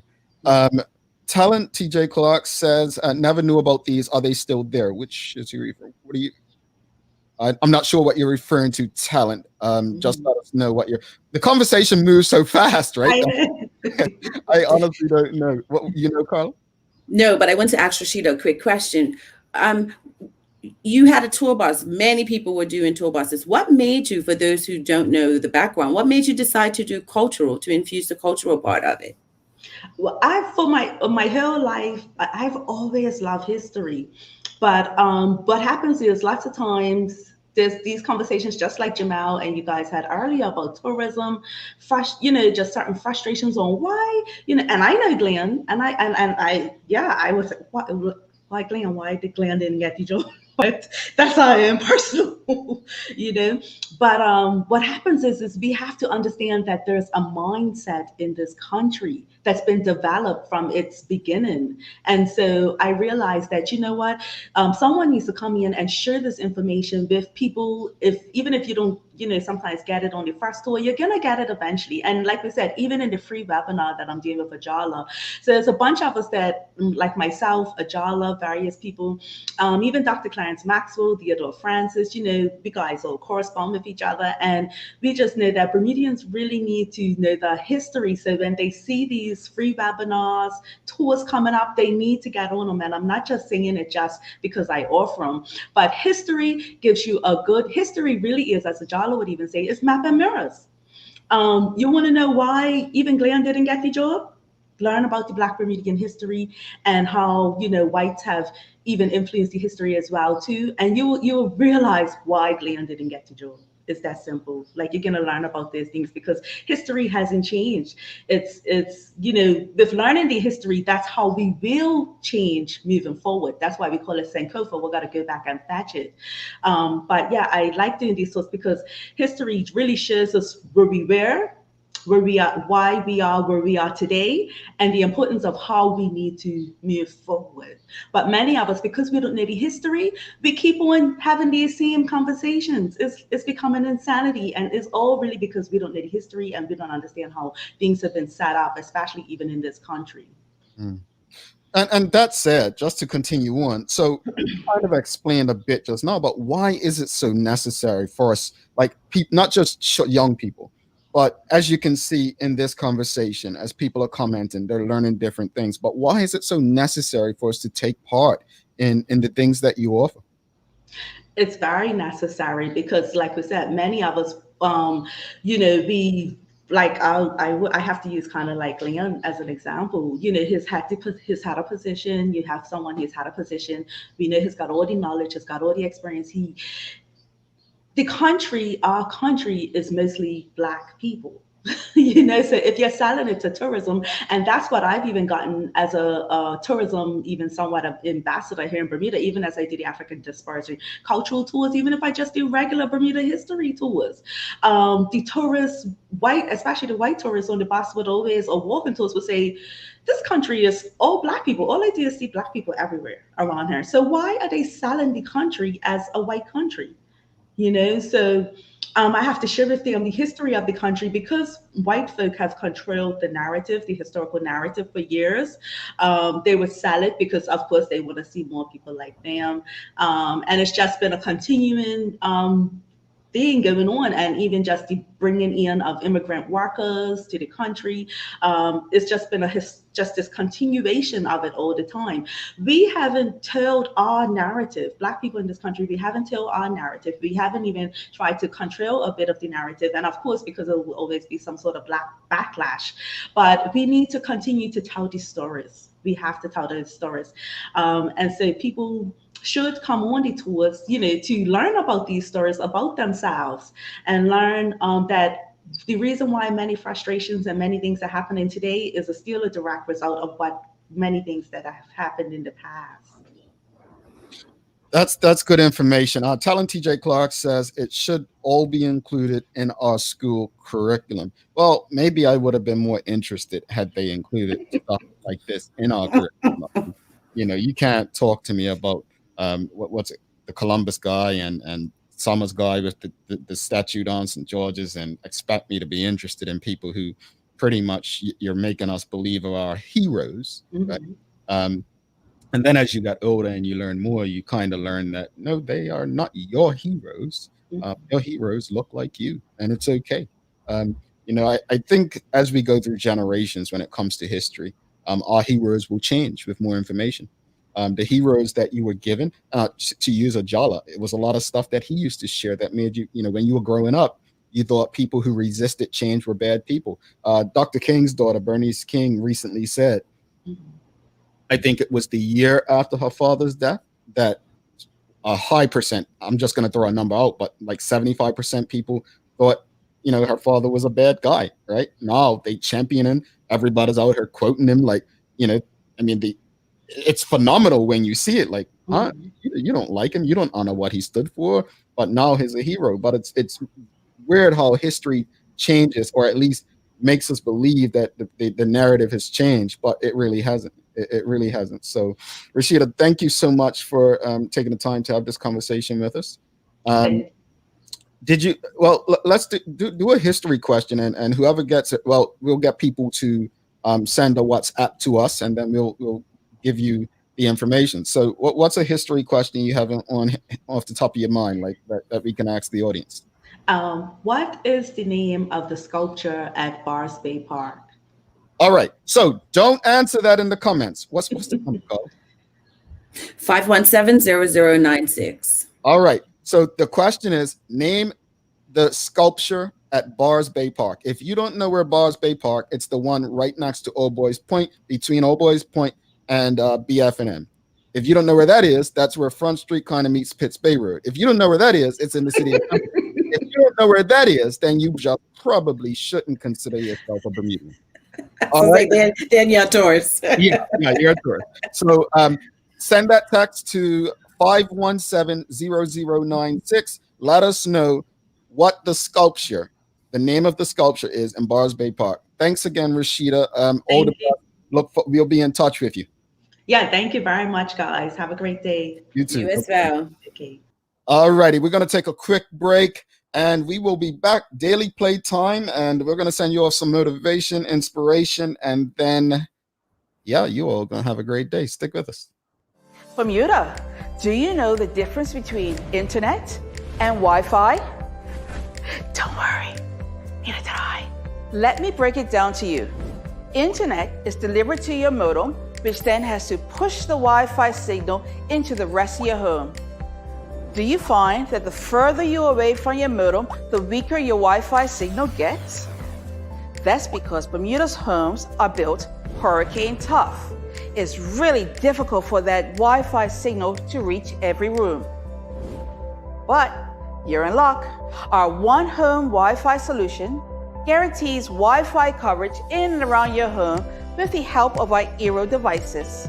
Talent TJ Clark says, never knew about these. Are they still there? Which is your, what do you? I'm not sure what you're referring to, Talent. Just let us know what the conversation moves so fast, right? I honestly don't know. What Carla? No, but I want to ask Rashida a quick question. You had a tour bus. Many people were doing tour buses. What made you, for those who don't know the background, what made you decide to do cultural, to infuse the cultural part of it? Well, for my whole life, I've always loved history. But what happens is lots of times there's these conversations just like Jamal and you guys had earlier about tourism, just certain frustrations on why, and I know Glenn, and I was like, why Glenn? Why did Glenn didn't get the job? but that's how I am personal, you know. But what happens is we have to understand that there's a mindset in this country that's been developed from its beginning. And so I realized that, you know what, someone needs to come in and share this information with people. If even if you don't, you know, sometimes get it on your first tour, you're gonna get it eventually. And like we said, even in the free webinar that I'm doing with Ajala, so there's a bunch of us that, like myself, Ajala, various people, even Dr. Clarence Maxwell, Theodore Francis, you know, we guys all correspond with each other. And we just know that Bermudians really need to know the history. So when they see these free webinars, tours coming up, they need to get on them. And I'm not just saying it just because I offer them, but history gives you a good, history really is, as Ajala would even say, is map and mirrors. You want to know why even Glenn didn't get the job? Learn about the Black Bermudian history and how, you know, whites have even influenced the history as well too. And you'll realize why Glenn didn't get the job. It's that simple. Like, you're gonna learn about these things because history hasn't changed. It's you know, with learning the history, that's how we will change moving forward. That's why we call it Sankofa. We gotta go back and fetch it. But yeah, I like doing these sorts because history really shows us where we were, where we are, why we are where we are today, and the importance of how we need to move forward. But many of us, because we don't know the history, we keep on having these same conversations. It's becoming insanity, and it's all really because we don't know the history and we don't understand how things have been set up, especially even in this country. Mm. And that said, just to continue on, so you kind of explained a bit just now, but why is it so necessary for us, like not just young people, but as you can see in this conversation, as people are commenting, they're learning different things. But why is it so necessary for us to take part in the things that you offer? It's very necessary because, like we said, many of us, you know, we, like, I have to use kind of like Leon as an example. You know, he's had a position. You have someone who's had a position. We know he's got all the knowledge, he's got all the experience. Our country is mostly Black people. You know, so if you're selling it to tourism, and that's what I've even gotten as a tourism, even somewhat of ambassador here in Bermuda, even as I do the African dispersal cultural tours, even if I just do regular Bermuda history tours, the tourists, especially the white tourists on the bus would always, or walking tours would say, this country is all Black people. All I do is see Black people everywhere around here. So why are they selling the country as a white country? You know, so I have to share with them the history of the country because white folk have controlled the narrative, the historical narrative for years. They would sell it because, of course, they want to see more people like them. And it's just been a continuing thing going on, and even just the bringing in of immigrant workers to the country. It's just been just this continuation of it all the time. We haven't told our narrative. Black people in this country, we haven't told our narrative. We haven't even tried to control a bit of the narrative. And of course, because there will always be some sort of Black backlash, but we need to continue to tell these stories. We have to tell those stories. And so people should come on the tours, you know, to learn about these stories about themselves and learn that the reason why many frustrations and many things are happening today is still a direct result of what many things that have happened in the past. That's good information. Talent TJ Clark says it should all be included in our school curriculum. Well, maybe I would have been more interested had they included stuff like this in our curriculum. You know, you can't talk to me about what's it, the Columbus guy and Summers guy with the statue on St. George's and expect me to be interested in people who pretty much you're making us believe are our heroes. Mm-hmm. Right? And then as you got older and you learn more, you kind of learn that, no, they are not your heroes. Your heroes look like you, and it's okay. You know, I think as we go through generations when it comes to history, our heroes will change with more information. The heroes that you were given, to use Ajala, it was a lot of stuff that he used to share that made you, you know, when you were growing up, you thought people who resisted change were bad people. Dr. King's daughter, Bernice King, recently said, I think it was the year after her father's death, that a high percent, I'm just going to throw a number out, but like 75% people thought, you know, her father was a bad guy, right? Now they champion him. Everybody's out here quoting him like, you know, I mean, it's phenomenal when you see it. Like You don't like him. You don't honor what he stood for, but now he's a hero. But it's weird how history changes, or at least makes us believe that the narrative has changed, but it really hasn't. It really hasn't. So, Rashida, thank you so much for taking the time to have this conversation with us. Did you? Well, let's do a history question, and whoever gets it, well, we'll get people to send a WhatsApp to us, and then we'll give you the information. So, what's a history question you have on off the top of your mind, like that we can ask the audience? What is the name of the sculpture at Bars Bay Park? All right. So don't answer that in the comments. What's the number called? 517-0096. All right. So the question is, name the sculpture at Bars Bay Park. If you don't know where Bars Bay Park, it's the one right next to Old Boys Point, between Old Boys Point and BF&M. If you don't know where that is, that's where Front Street kind of meets Pitts Bay Road. If you don't know where that is, it's in the city of Tampa. If you don't know where that is, then you just probably shouldn't consider yourself a Bermudian. All right. Then you're a tourist. yeah, you're a tourist. So send that text to 517-0096. Let us know what the name of the sculpture is in Bars Bay Park. Thanks again, Rashida. We'll be in touch with you. Yeah, thank you very much, guys. Have a great day. You too. You as well. Okay. All righty, we're going to take a quick break, and we will be back. Daily Playtime, and we're going to send you off some motivation, inspiration, and then, yeah, you all going to have a great day. Stick with us. Bermuda, do you know the difference between internet and Wi-Fi? Don't worry, neither did I. Let me break it down to you. Internet is delivered to your modem, which then has to push the Wi-Fi signal into the rest of your home. Do you find that the further you're away from your modem, the weaker your Wi-Fi signal gets? That's because Bermuda's homes are built hurricane tough. It's really difficult for that Wi-Fi signal to reach every room. But you're in luck. Our One Home Wi-Fi solution guarantees Wi-Fi coverage in and around your home with the help of our Eero devices.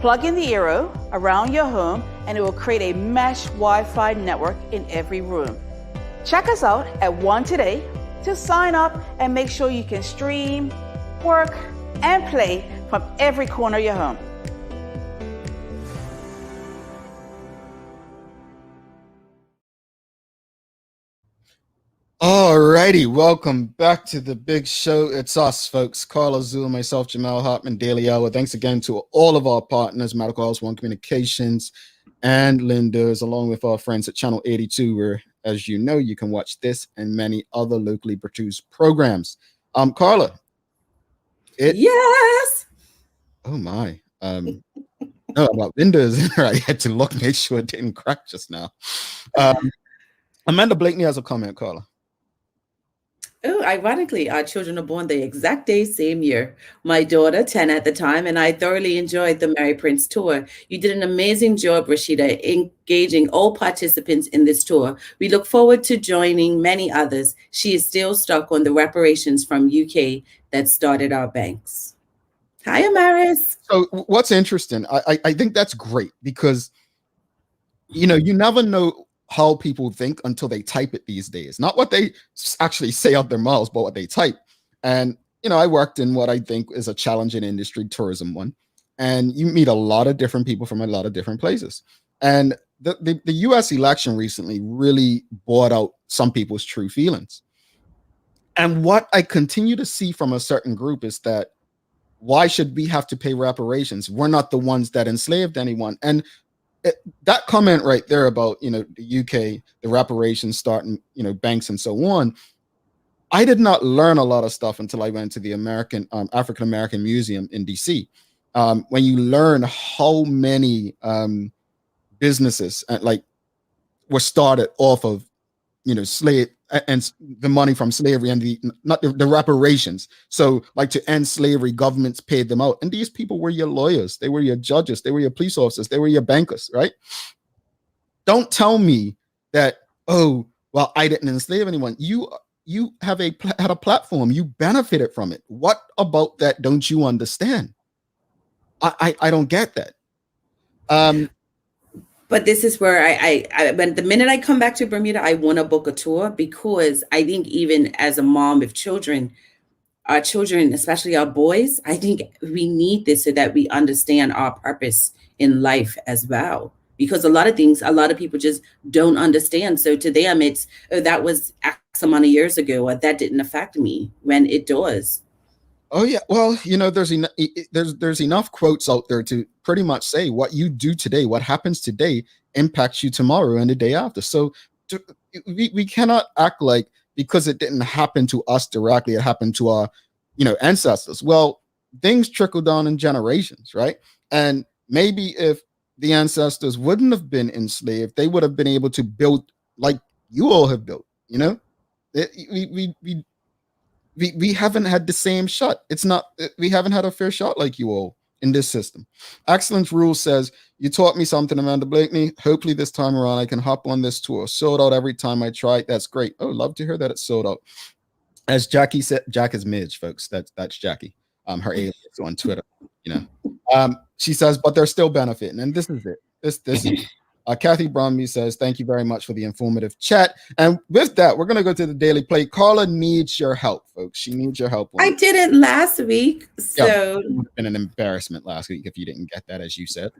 Plug in the Eero around your home and it will create a mesh Wi-Fi network in every room. Check us out at One today to sign up and make sure you can stream, work, and play from every corner of your home. All righty, welcome back to the big show. It's us, folks. Carla Zul, myself, Jamal Hartman, Daily Hour. Thanks again to all of our partners, Medical House One Communications and Linda's, along with our friends at Channel 82, where, as you know, you can watch this and many other locally produced programs. Carla. Yes. Oh my. No, about Linda's. I had to look, make sure it didn't crack just now. Amanda Blakeney has a comment, Carla. Oh, ironically, our children are born the exact day, same year. My daughter, 10 at the time, and I thoroughly enjoyed the Mary Prince tour. You did an amazing job, Rashida, engaging all participants in this tour. We look forward to joining many others. She is still stuck on the reparations from UK that started our banks. Hi, Amaris. So what's interesting, I think that's great because, you know, you never know how people think until they type it these days. Not what they actually say out their mouths, but what they type. And, you know, I worked in what I think is a challenging industry, tourism one. And you meet a lot of different people from a lot of different places. And the US election recently really brought out some people's true feelings. And what I continue to see from a certain group is that, why should we have to pay reparations? We're not the ones that enslaved anyone. And that comment right there about, you know, the UK, the reparations starting, you know, banks and so on. I did not learn a lot of stuff until I went to the African American Museum in DC. When you learn how many businesses like were started off of, you know, slave and the money from slavery and the reparations. So like to end slavery, governments paid them out. And these people were your lawyers. They were your judges. They were your police officers. They were your bankers, right? Don't tell me that, oh, well, I didn't enslave anyone. You had a platform. You benefited from it. What about that don't you understand? I don't get that. But this is where when the minute I come back to Bermuda, I want to book a tour, because I think even as a mom with children, our children, especially our boys, I think we need this so that we understand our purpose in life as well. Because a lot of things, a lot of people just don't understand. So to them, it's, oh, that was X amount of years ago, or that didn't affect me, when it does. Oh yeah, well, there's enough quotes out there to pretty much say what you do today, what happens today, impacts you tomorrow and the day after. So we cannot act like because it didn't happen to us directly, it happened to our ancestors. Well, things trickle down in generations, right? And maybe if the ancestors wouldn't have been enslaved, they would have been able to build like you all have built. We haven't had the same shot. We haven't had a fair shot like you all in this system. Excellence Rule says, you taught me something, Amanda Blakeney. Hopefully this time around I can hop on this tour. Sold out every time I try. That's great. Oh, love to hear that it's sold out. As Jackie said, Jack is Midge, folks. That's Jackie. Her alias on Twitter. She says, but they're still benefiting, and this is it. This is Kathy Bromby says, thank you very much for the informative chat. And with that, we're going to go to the Daily Play. Carla needs your help, folks. She needs your help. I did it last week, so it would have been an embarrassment last week if you didn't get that, as you said.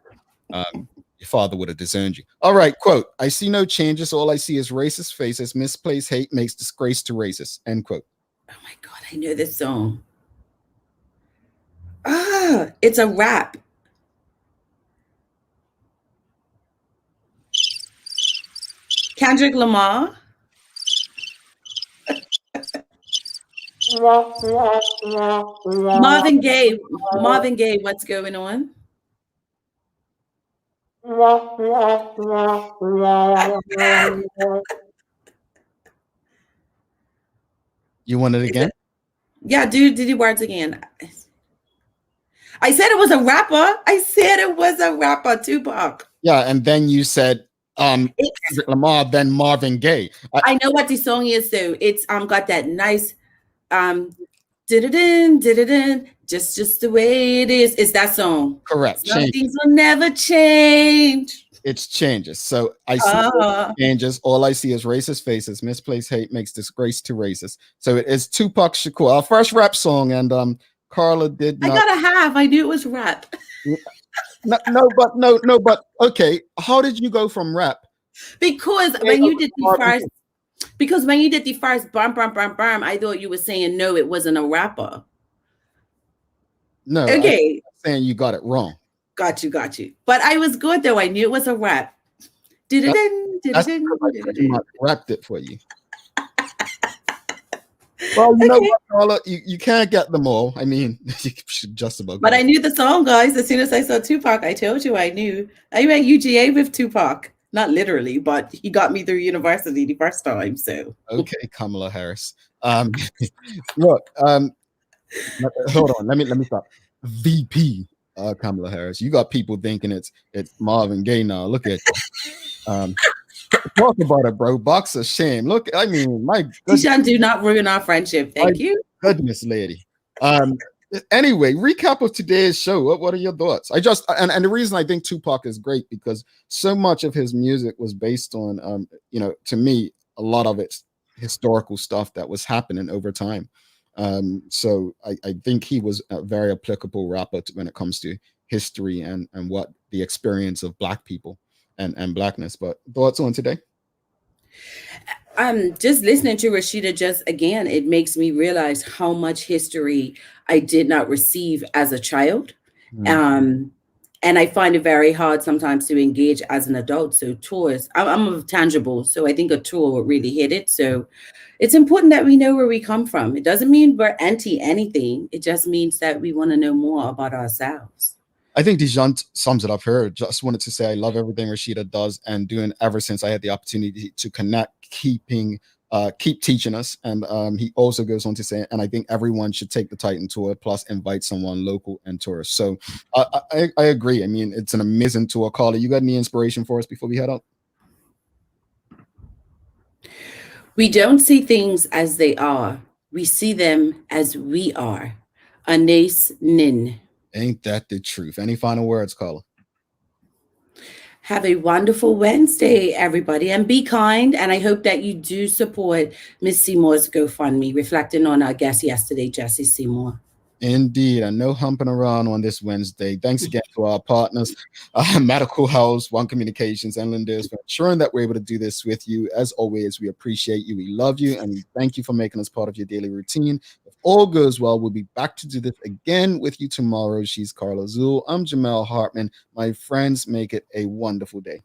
Your father would have disowned you. All right, quote, I see no changes. All I see is racist faces. Misplaced hate makes disgrace to racists, end quote. Oh my God, I know this song. It's a rap. Kendrick Lamar. Marvin Gaye. Marvin Gaye, what's going on? You want it again? Yeah, do the words again. I said it was a rapper. I said it was a rapper, Tupac. Yeah, and then you said Kendrick Lamar, then Marvin Gaye. I know what the song is though. It's got that nice did-a-din, just the way it is. It's that song. Correct. Some things will never change. It's changes. So I see changes. All I see is racist faces. Misplaced hate makes disgrace to racists. So it is Tupac Shakur, our first rap song, and Carla did not. I got a half. I knew it was rap. No, but okay. How did you go from rap? Because when you did the first bum, I thought you were saying no, it wasn't a rapper. No, okay. I'm saying you got it wrong. Got you. But I was good though. I knew it was a rap. Rapped it for you. Well, you know what, Carla? You can't get them all. I mean, you should just about. But I knew the song, guys. As soon as I saw Tupac, I told you I knew. I went UGA with Tupac. Not literally, but he got me through university the first time. So okay, Kamala Harris. Look, hold on. Let me stop. VP Kamala Harris. You got people thinking it's Marvin Gaye now. Look at you. Talk about it, bro. Box of shame. Look, I mean, my goodness. Tishan, do not ruin our friendship. Thank you. Goodness, lady. Anyway, recap of today's show. What are your thoughts? And the reason I think Tupac is great because so much of his music was based on, to me, a lot of it's historical stuff that was happening over time. So I think he was a very applicable rapper when it comes to history and what the experience of Black people and Blackness. But thoughts on today? Just listening to Rashida, just again, it makes me realize how much history I did not receive as a child. And I find it very hard sometimes to engage as an adult. So tours, I'm of tangible. So I think a tour would really hit it. So it's important that we know where we come from. It doesn't mean we're anti anything. It just means that we want to know more about ourselves. I think Dijon sums it up here. Just wanted to say I love everything Rashida does and doing ever since I had the opportunity to connect, keep teaching us. And he also goes on to say, and I think everyone should take the Titan tour, plus invite someone local and tourist. So I agree. I mean, it's an amazing tour. Carla, you got any inspiration for us before we head out? We don't see things as they are. We see them as we are. Anais Nin. Ain't that the truth? Any final words, Carla? Have a wonderful Wednesday, everybody, and be kind. And I hope that you do support Miss Seymour's GoFundMe, reflecting on our guest yesterday, Jessie Seymour. Indeed, and no humping around on this Wednesday. Thanks again to our partners, Medical House, One Communications, and Linda's for ensuring that we're able to do this with you. As always, we appreciate you, we love you, and we thank you for making us part of your daily routine. If all goes well, we'll be back to do this again with you tomorrow. She's Carla Zul. I'm Jamel Hartman. My friends, make it a wonderful day.